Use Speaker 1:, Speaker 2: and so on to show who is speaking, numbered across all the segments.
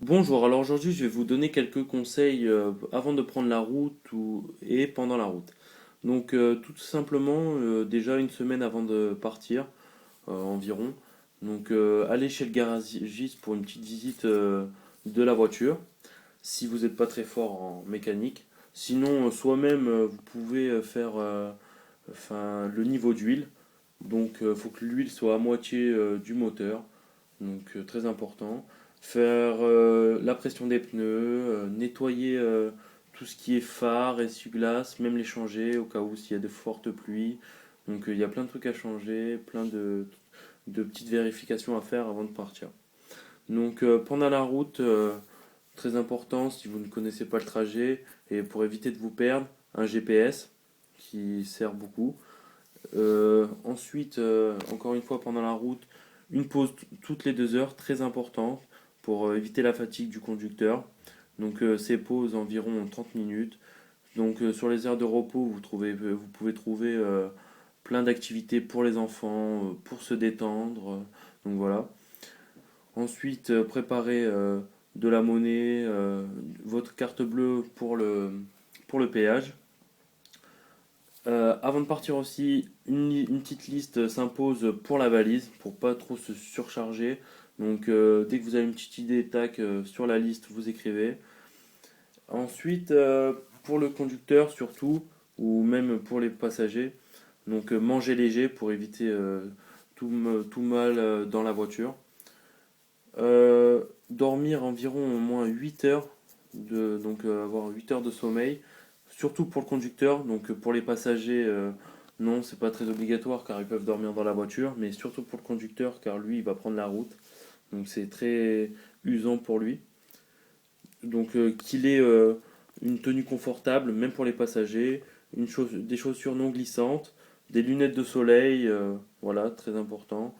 Speaker 1: Bonjour, alors aujourd'hui je vais vous donner quelques conseils avant de prendre la route et pendant la route. Donc tout simplement, déjà une semaine avant de partir environ, donc allez chez le garagiste pour une petite visite de la voiture, si vous n'êtes pas très fort en mécanique. Sinon, soi-même, vous pouvez faire le niveau d'huile. Donc il faut que l'huile soit à moitié du moteur, donc très important. Faire la pression des pneus, nettoyer tout ce qui est phare, essuie-glace, même les changer au cas où s'il y a de fortes pluies. Donc il y a plein de trucs à changer, plein de petites vérifications à faire avant de partir. Donc pendant la route, très important si vous ne connaissez pas le trajet et pour éviter de vous perdre, un GPS qui sert beaucoup. Ensuite, encore une fois pendant la route, une pause toutes les 2 heures, très importante pour éviter la fatigue du conducteur. Donc ces pauses environ 30 minutes. Donc sur les aires de repos, vous pouvez trouver plein d'activités pour les enfants, pour se détendre. Donc voilà. Ensuite, préparez de la monnaie, votre carte bleue pour le péage. Avant de partir aussi, une petite liste s'impose pour la valise, pour pas trop se surcharger. Donc dès que vous avez une petite idée, tac, sur la liste, vous écrivez. Ensuite, pour le conducteur surtout, ou même pour les passagers, donc mangez léger pour éviter tout mal dans la voiture. Dormir environ au moins 8 heures, donc avoir 8 heures de sommeil, surtout pour le conducteur, donc pour les passagers, non, c'est pas très obligatoire car ils peuvent dormir dans la voiture, mais surtout pour le conducteur car lui il va prendre la route, donc c'est très usant pour lui. Donc qu'il ait une tenue confortable, même pour les passagers, des chaussures non glissantes, des lunettes de soleil, voilà, très important.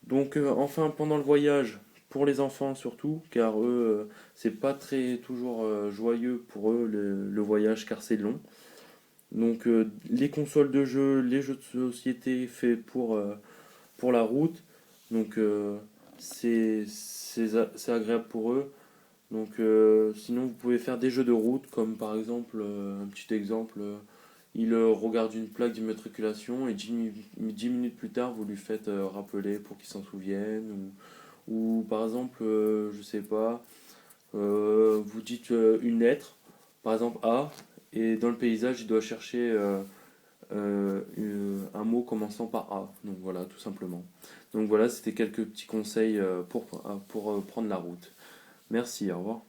Speaker 1: Donc enfin pendant le voyage, pour les enfants surtout, car eux, c'est pas très toujours joyeux pour eux le voyage car c'est long. Donc les consoles de jeux, les jeux de société faits pour la route, donc c'est agréable pour eux. Donc sinon vous pouvez faire des jeux de route comme par exemple, un petit exemple, il regarde une plaque d'immatriculation et 10 minutes plus tard vous lui faites rappeler pour qu'il s'en souvienne. Ou par exemple, je sais pas, vous dites une lettre, par exemple A, et dans le paysage, il doit chercher un mot commençant par A. Donc voilà, tout simplement. Donc voilà, c'était quelques petits conseils pour prendre la route. Merci, au revoir.